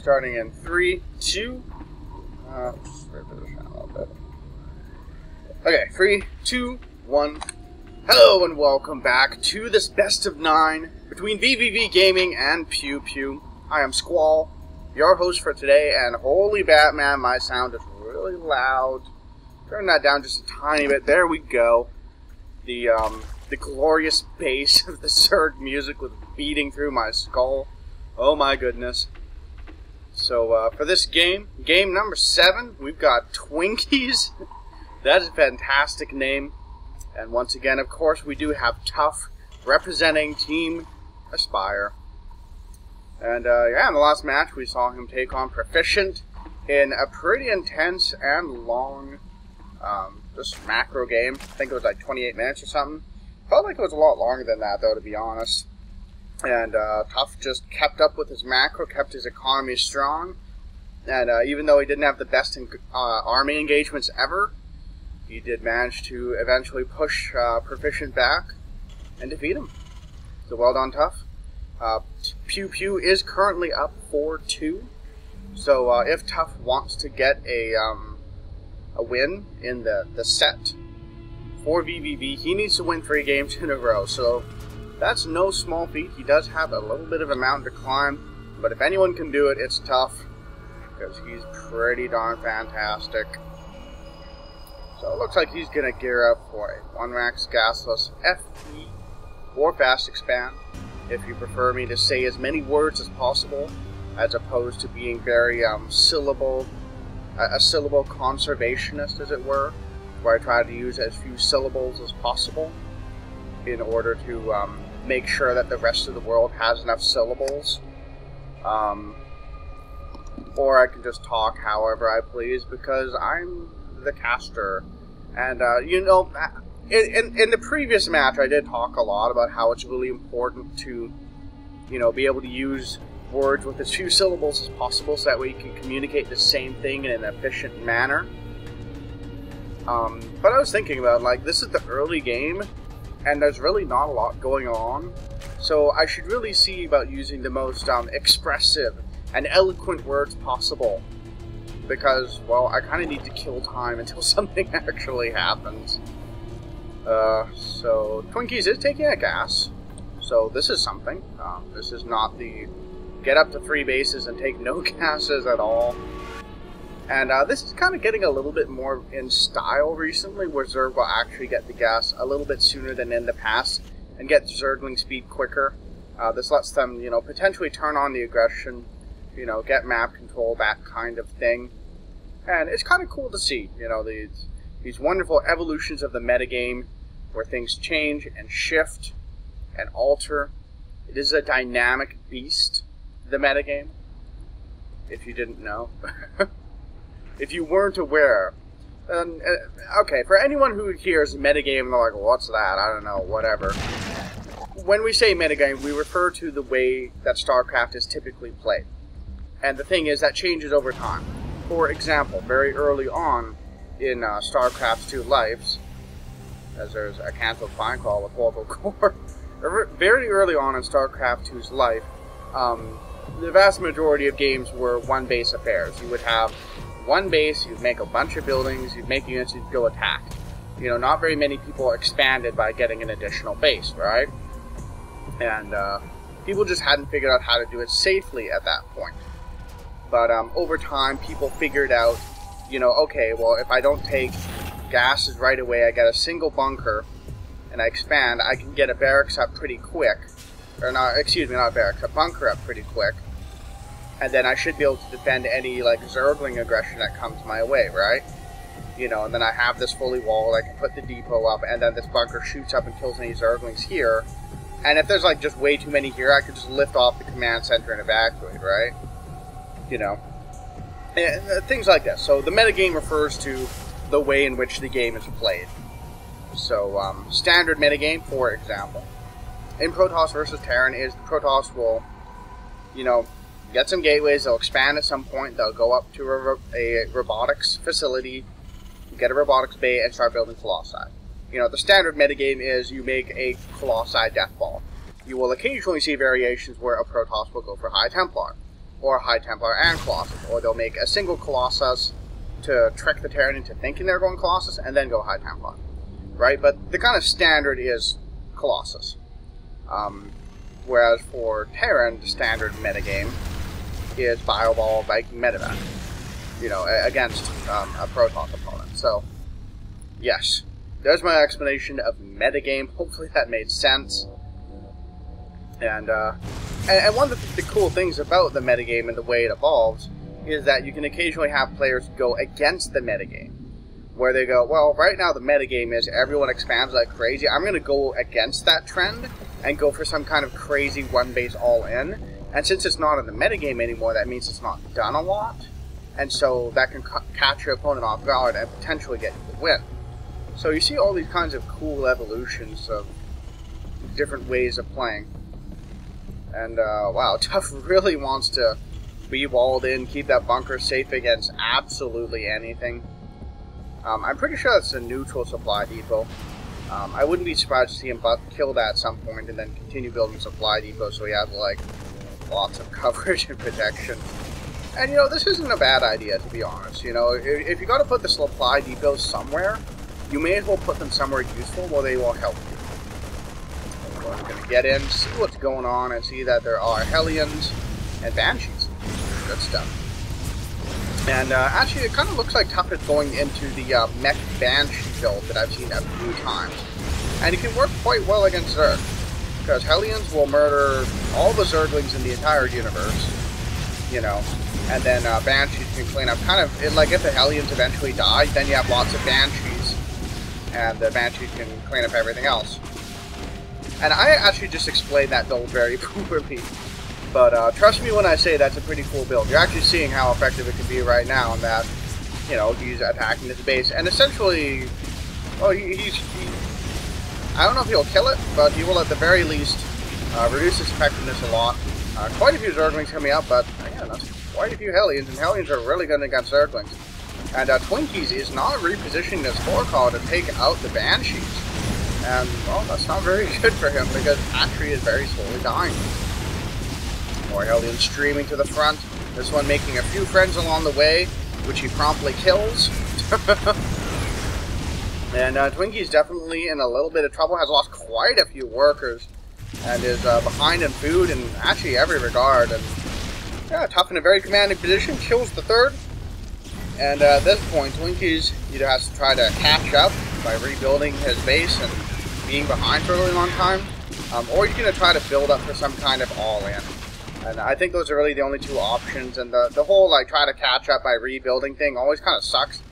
starting in 3, 2. Okay, 3, 2, 1. Hello and welcome back to this best of 9 between VVV Gaming and PewPew. I am Squall, your host for today, and holy Batman, my sound is really loud. Turn that down just a tiny bit. There we go. The glorious bass of the Zerg music was beating through my skull. Oh my goodness. So, for this game number 7, we've got Twinkies. That is a fantastic name. And once again, of course, we do have Tough representing Team Aspire. And, yeah, in the last match, we saw him take on Proficient in a pretty intense and long, just macro game. I think it was like 28 minutes or something. Felt like it was a lot longer than that, though, to be honest. And Tough just kept up with his macro, kept his economy strong. And even though he didn't have the best army engagements ever, he did manage to eventually push Proficient back and defeat him. So well done, Tough. PewPew is currently up 4-2. So if Tough wants to get a win in the set for VVV, he needs to win 3 games in a row. So that's no small feat. He does have a little bit of a mountain to climb, but if anyone can do it, it's Tough, because he's pretty darn fantastic. So it looks like he's going to gear up for a 1-max gasless FE or fast expand, if you prefer me to say as many words as possible, as opposed to being very a syllable conservationist, as it were, where I try to use as few syllables as possible in order to make sure that the rest of the world has enough syllables. Or I can just talk however I please, because I'm the caster. And, you know, in the previous match I did talk a lot about how it's really important to, you know, be able to use words with as few syllables as possible, so that way you can communicate the same thing in an efficient manner. But I was thinking about, like, this is the early game, and there's really not a lot going on, so I should really see about using the most expressive and eloquent words possible, because, well, I kind of need to kill time until something actually happens. So Twinkies is taking a gas, so this is something. This is not the get up to 3 bases and take no gases at all. And this is kind of getting a little bit more in style recently, where Zerg will actually get the gas a little bit sooner than in the past, and get Zergling speed quicker. This lets them, you know, potentially turn on the aggression, you know, get map control, that kind of thing. And it's kind of cool to see, you know, these wonderful evolutions of the metagame, where things change and shift and alter. It is a dynamic beast, the metagame, if you didn't know. If you weren't aware. Okay, for anyone who hears metagame and they're like, well, what's that? I don't know, whatever. When we say metagame, we refer to the way that Starcraft is typically played. And the thing is, that changes over time. For example, very early on in Starcraft 2 Lives, as there's a cancelled fine call with Volvo Core, very early on in Starcraft 2's life, the vast majority of games were one-base affairs. You would have one base, you'd make a bunch of buildings, you'd make units, you'd go attack. You know, not very many people expanded by getting an additional base, right? And people just hadn't figured out how to do it safely at that point. But over time, people figured out, you know, okay, well, if I don't take gases right away, I get a single bunker, and I expand, I can get a barracks up pretty quick. Or not, excuse me, not a barracks, a bunker up pretty quick. And then I should be able to defend any, like, Zergling aggression that comes my way, right? You know, and then I have this fully walled, I can put the depot up, and then this bunker shoots up and kills any Zerglings here. And if there's, like, just way too many here, I could just lift off the command center and evacuate, right? You know, and things like this. So the metagame refers to the way in which the game is played. So, standard metagame, for example, in Protoss versus Terran is the Protoss will, you know, get some gateways, they'll expand at some point, they'll go up to a robotics facility, get a robotics bay, and start building Colossi. You know, the standard metagame is you make a Colossi death ball. You will occasionally see variations where a Protoss will go for High Templar. or High Templar and Colossus, or they'll make a single Colossus to trick the Terran into thinking they're going Colossus, and then go High Templar, right? But the kind of standard is Colossus. Whereas for Terran, the standard metagame is Bioball Viking Medevac, you know, against a Protoss opponent. So, yes, there's my explanation of metagame. Hopefully that made sense. And one of the cool things about the metagame and the way it evolves is that you can occasionally have players go against the metagame, where they go, well, right now the metagame is everyone expands like crazy. I'm going to go against that trend and go for some kind of crazy one-base all-in. And since it's not in the metagame anymore, that means it's not done a lot. And so that can catch your opponent off guard and potentially get you the win. So you see all these kinds of cool evolutions of different ways of playing. And, wow, Tough really wants to be walled in, keep that bunker safe against absolutely anything. I'm pretty sure that's a neutral supply depot. I wouldn't be surprised to see him kill that at some point and then continue building supply depot so he has, like, lots of coverage and protection. And, you know, this isn't a bad idea, to be honest. You know, if you got to put the supply depots somewhere, you may as well put them somewhere useful where they will help you. So I'm going to get in, see what's going on, and see that there are Hellions and Banshees. Good stuff. And actually, it kind of looks like Tough is going into the Mech Banshee build that I've seen a few times. And it can work quite well against Zerg, because Hellions will murder all the Zerglings in the entire universe, you know, and then Banshees can clean up. Kind of, like if the Hellions eventually die, then you have lots of Banshees, and the Banshees can clean up everything else. And I actually just explained that build very poorly. But trust me when I say that's a pretty cool build. You're actually seeing how effective it can be right now in that, you know, he's attacking this base. And essentially, well, I don't know if he'll kill it, but he will at the very least reduce its effectiveness a lot. Quite a few Zerglings coming up, but again, that's quite a few Hellions, and Hellions are really good against Zerglings. And Twinkies is not repositioning his Squallcasting to take out the Banshees. And, well, that's not very good for him, because Patry is very slowly dying. More Hellions streaming to the front. This one making a few friends along the way, which he promptly kills. And Twinkie's definitely in a little bit of trouble, has lost quite a few workers, and is behind in food in actually every regard. And yeah, Tough in a very commanding position, kills the third. And at this point, Twinkie's either has to try to catch up by rebuilding his base and being behind for a really long time, or he's going to try to build up for some kind of all-in. And I think those are really the only two options, and the whole, like, try to catch up by rebuilding thing always kind of sucks.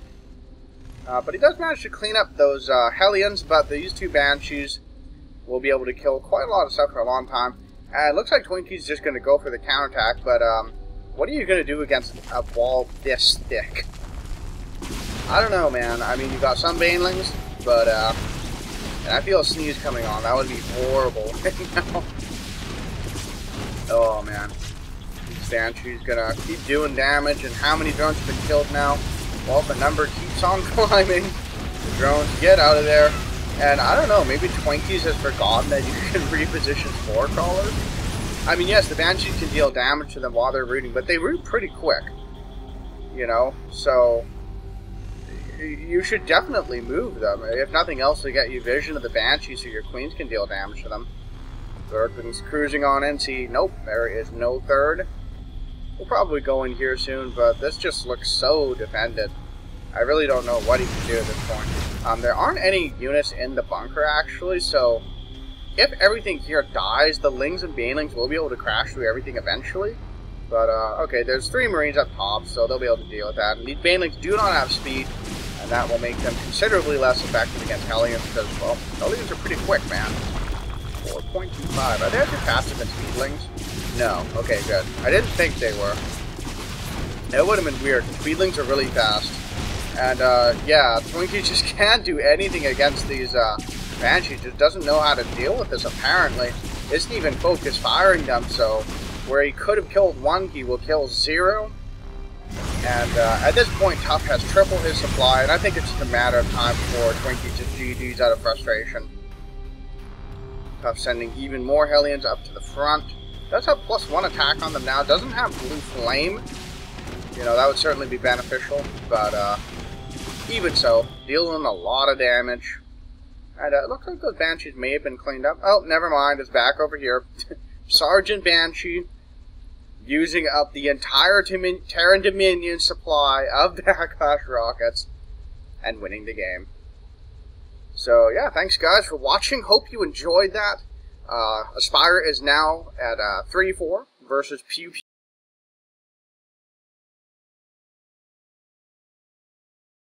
But he does manage to clean up those Hellions, but these two Banshees will be able to kill quite a lot of stuff for a long time. And it looks like Twinkie's just going to go for the counterattack, but what are you going to do against a wall this thick? I don't know, man. I mean, you got some Banelings, but and I feel a sneeze coming on. That would be horrible right now. Oh, man. Banshee's gonna keep doing damage, and how many drones have been killed now? Well, the number keeps on climbing. The drones get out of there. And I don't know, maybe Twinkies has forgotten that you can reposition Spore Crawlers. I mean, yes, the Banshees can deal damage to them while they're rooting, but they root pretty quick. You know? So you should definitely move them. If nothing else, to get you vision of the Banshees so your Queens can deal damage to them. Zergling's cruising on NC. Nope, there is no third. We'll probably go in here soon, but this just looks so defended. I really don't know what he can do at this point. There aren't any units in the bunker, actually, so if everything here dies, the Lings and Banelings will be able to crash through everything eventually. But, okay, there's 3 Marines up top, so they'll be able to deal with that. And these Banelings do not have speed, and that will make them considerably less effective against Hellions, because, well, Hellions are pretty quick, man. 4.25. Are they actually faster than Speedlings? No. Okay, good. I didn't think they were. That would have been weird. Speedlings are really fast. And, yeah, Twinkie just can't do anything against these, Banshees. Just doesn't know how to deal with this, apparently. Isn't even focus firing them, so where he could have killed 1, he will kill 0. And, at this point, Tough has tripled his supply, and I think it's just a matter of time before Twinkie just GG's out of frustration. Tough sending even more Hellions up to the front. Does have +1 attack on them now. Doesn't have blue flame. You know, that would certainly be beneficial, but even so, dealing a lot of damage. And it looks like those Banshees may have been cleaned up. Oh, never mind, it's back over here. Sergeant Banshee using up the entire Terran Dominion supply of Backlash rockets and winning the game. So, yeah, thanks guys for watching. Hope you enjoyed that. Aspire is now at 3-4 versus PewPew.